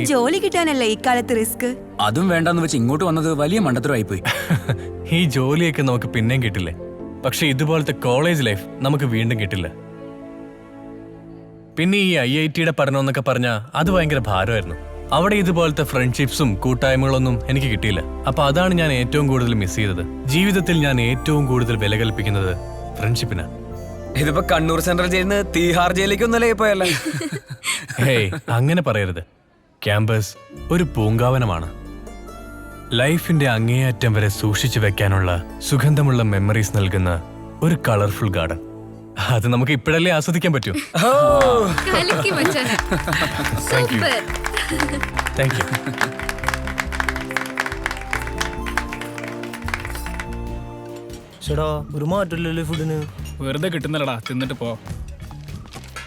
ജോലി കിട്ടാനല്ലേ ഇക്കാലത്ത് റിസ്ക്. അതും വേണ്ടെന്ന് വെച്ച് ഇങ്ങോട്ട് വന്നത് വലിയ മണ്ടത്തരമായി പോയി. ഈ ജോലിയൊക്കെ നമുക്ക് പിന്നെയും കിട്ടില്ലേ, പക്ഷെ ഇതുപോലത്തെ കോളേജ് ലൈഫ് നമുക്ക് വീണ്ടും കിട്ടില്ല. പിന്നെ ഈ IIT-യുടെ പഠനം എന്നൊക്കെ പറഞ്ഞാൽ അത് ഭയങ്കര ഭാരമായിരുന്നു. അവിടെ ഇതുപോലത്തെ ഫ്രണ്ട്ഷിപ്സും കൂട്ടായ്മകളൊന്നും എനിക്ക് കിട്ടിയില്ല. അപ്പൊ അതാണ് ഞാൻ ഏറ്റവും കൂടുതൽ മിസ് ചെയ്തത്. ജീവിതത്തിൽ ഞാൻ ഏറ്റവും കൂടുതൽ വില കൽപ്പിക്കുന്നത് ഫ്രണ്ട്ഷിപ്പിനാണ്. ഇതിപ്പോ കണ്ണൂർ സെൻട്രൽ ജയിലിന് തീഹാർ ജയിലേക്കൊന്നല്ലേ പോയല്ല. ഹേയ്, അങ്ങനെ പറയരുത്. ക്യാമ്പസ് ഒരു പൂങ്കാവനമാണ്. ലൈഫിന്റെ അങ്ങേയറ്റം വരെ സൂക്ഷിച്ചു വെക്കാനുള്ള സുഗന്ധമുള്ള മെമ്മറീസ് നൽകുന്ന ഒരു കളർഫുൾ ഗാർഡൻ. അത് നമുക്ക് ഇപ്പോഴല്ലേ ആസ്വദിക്കാൻ പറ്റൂ. Thank you. ചേടാ, ഒരു മാറ്റമില്ലല്ലോ ഫുഡിന്. വെറുതെ കിട്ടുന്നല്ലടാ, തിന്നിട്ട് പോ.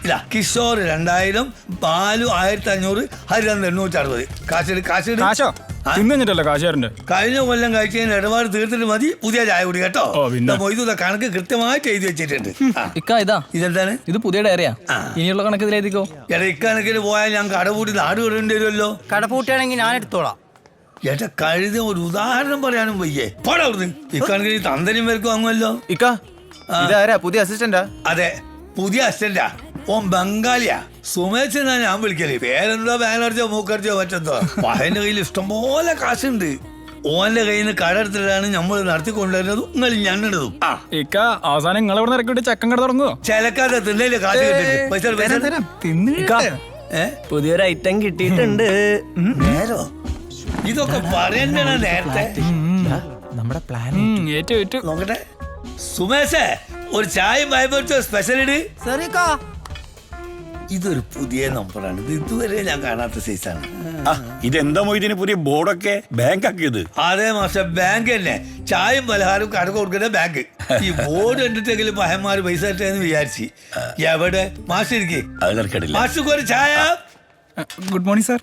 ഇല്ല, കിഷോർ 2000, ബാലു 1500, ഹരിരാം 860. കാശോ തിന്നിട്ടല്ലോ കാശുകാരൻ്റെ. കഴിഞ്ഞ കൊല്ലം കഴിച്ചതിന് ഇടപാട് തീർത്തിട്ട് മതി പുതിയ ചായ കുടി കേട്ടോ. മൊയ്തു കണക്ക് കൃത്യമായിട്ട് എഴുതി വെച്ചിട്ടുണ്ട്. ഇതെന്താണ്? ഇത് പുതിയ ഡയറിയാ. ഇനിയുള്ള കണക്ക് ഇതിലെഴുതിക്കോ. എടാ, ഇക്കണക്കിന് പോയാൽ ഞാൻ കട പൂട്ടി നാട് വിടേണ്ടി വരുമല്ലോ. കട പൂട്ടിയാണെങ്കിൽ ഞാൻ എടുത്തോളാം. ഏട്ടാ, കഴുത ഒരു ഉദാഹരണം പറയാനും വയ്യേ. പോടാ അവിടുന്ന്. ഇക്കണക്കിന് തന്തനും പേർക്ക് വാങ്ങുമല്ലോ. ഇതാരാ പുതിയ അസിസ്റ്റന്റാ? അതെ, പുതിയ അസിസ്റ്റന്റാ. ഓൻ ബംഗാളിയാ. സുമേഷ് എന്നാ ഞാൻ വിളിക്കല്. പേരെന്തോ ബാനർജോ മൂക്കർജോ മറ്റെന്തോ. പഹന്റെ കയ്യിൽ ഇഷ്ടംപോലെ കാശുണ്ട്. ഓന്റെ കയ്യിൽ നിന്ന് കട എടുത്തിട്ടാണ് നമ്മൾ നടത്തിക്കൊണ്ടുവരുന്നതും നിങ്ങൾ ഞണ്ണിടും. ഇക്ക അവസാനം നിങ്ങൾ ഇവിടെ ഇറക്കിട്ട് ചക്കൻ കട തുടങ്ങുമോ? ചിലക്കാതെ തിന്നല്ലേ കാശ് കിട്ടിട്ട്. പുതിയൊരു ഐറ്റം കിട്ടിയിട്ടുണ്ട്. നേരോ ഇതൊക്കെ പറയണ്ട നേരത്തെ. നമ്മുടെ പ്ലാൻ നോക്കട്ടെ. സുമേഷേ, ഒരു ചായ ഭയപ്പെടുത്തോ സ്പെഷ്യൽ ഇട്. ഇതൊരു പുതിയ നമ്പറാണ്. ഇത് ഇതുവരെ ഞാൻ കാണാത്ത സൈസാണ്. ഇതെന്താ മൊയ്തീന് പുതിയ ബോർഡൊക്കെ ബാങ്ക് ആക്കിയത്? അതെ മാഷെ, ബാങ്ക് തന്നെ. ചായയും പലഹാരവും കട കൊടുക്കുന്ന ബാങ്ക്. ഈ ബോർഡ് കണ്ടിട്ടെങ്കിലും പഹന്മാര് പൈസ ഇട്ടെന്ന് വിചാരിച്ചു. എവിടെ മാഷിരിക്കേ? മാഷക്ക് ഒരു ചായ. Good morning sir.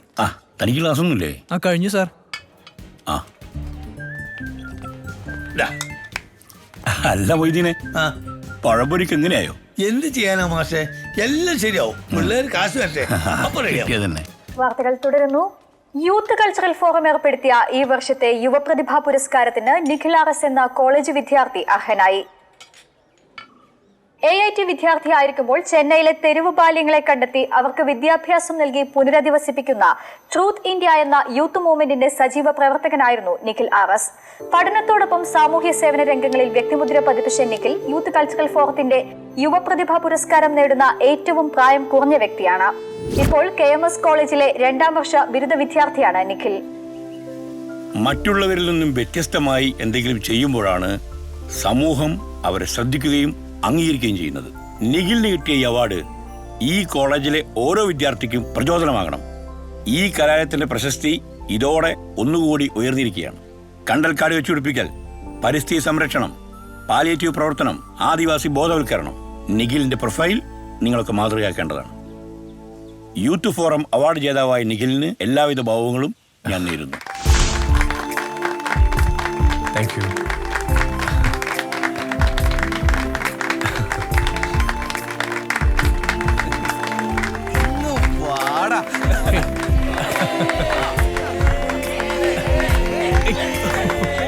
തനിക്ക് ക്ലാസ് ഒന്നുമില്ലേ? കഴിഞ്ഞു സാർ. അല്ല മൊയ്തീനെ, പഴംപൊരിക്ക് എങ്ങനെയായോ? എന്ത് ചെയ്യാനാ മാഷെ, എല്ലാം ശരിയാവും. പിള്ളേർ കാശ് വരട്ടെ, അപ്പൊ റെഡിയാവും. വാർത്തകൾ തുടരുന്നു. യൂത്ത് കൾച്ചറൽ ഫോറം ഏർപ്പെടുത്തിയ ഈ വർഷത്തെ യുവപ്രതിഭാ പുരസ്കാരത്തിന് നിഖിൽ RS എന്ന കോളേജ് വിദ്യാർത്ഥി അർഹനായി. AIT വിദ്യാർത്ഥിയായിരിക്കുമ്പോൾ ചെന്നൈയിലെ തെരുവ് ബാല്യങ്ങളെ കണ്ടെത്തി അവർക്ക് വിദ്യാഭ്യാസം നൽകി പുനരധിവസിപ്പിക്കുന്ന ട്രൂത്ത് ഇന്ത്യ എന്ന യൂത്ത് മൂവ്മെന്റിന്റെ സജീവ പ്രവർത്തകനായിരുന്നു നിഖിൽ RS. പഠനത്തോടൊപ്പം സാമൂഹ്യ സേവന രംഗങ്ങളിൽ വ്യക്തിമുദ്ര പതിപ്പിച്ച നിഖിൽ യൂത്ത് കൾച്ചറൽ ഫോറത്തിന്റെ യുവപ്രതിഭാ പുരസ്കാരം നേടുന്ന ഏറ്റവും പ്രായം കുറഞ്ഞ വ്യക്തിയാണ്. ഇപ്പോൾ KMS കോളേജിലെ 2ാം വർഷ ബിരുദ വിദ്യാർത്ഥിയാണ് നിഖിൽ. മറ്റുള്ളവരിൽ നിന്നും വ്യത്യസ്തമായി എന്തെങ്കിലും ചെയ്യുമ്പോഴാണ് സമൂഹം അവരെ ശ്രദ്ധിക്കുകയും അംഗീകരിക്കുകയും ചെയ്യുന്നത്. നിഖിലിന് കിട്ടിയ ഈ അവാർഡ് ഈ കോളേജിലെ ഓരോ വിദ്യാർത്ഥിക്കും പ്രചോദനമാകണം. ഈ കലാലയത്തിന്റെ പ്രശസ്തി ഇതോടെ ഒന്നുകൂടി ഉയർന്നിരിക്കുകയാണ്. കണ്ടൽക്കാട് വെച്ചുപിടിപ്പിക്കൽ, പരിസ്ഥിതി സംരക്ഷണം, പാലിയേറ്റീവ് പ്രവർത്തനം, ആദിവാസി ബോധവൽക്കരണം. നിഖിലിന്റെ പ്രൊഫൈൽ നിങ്ങൾക്ക് മാതൃകയാക്കേണ്ടതാണ്. യൂത്ത് ഫോറം അവാർഡ് ജേതാവായ നിഖിലിന് എല്ലാവിധ ഭാവങ്ങളും ഞാൻ നേരുന്നു. Thank you.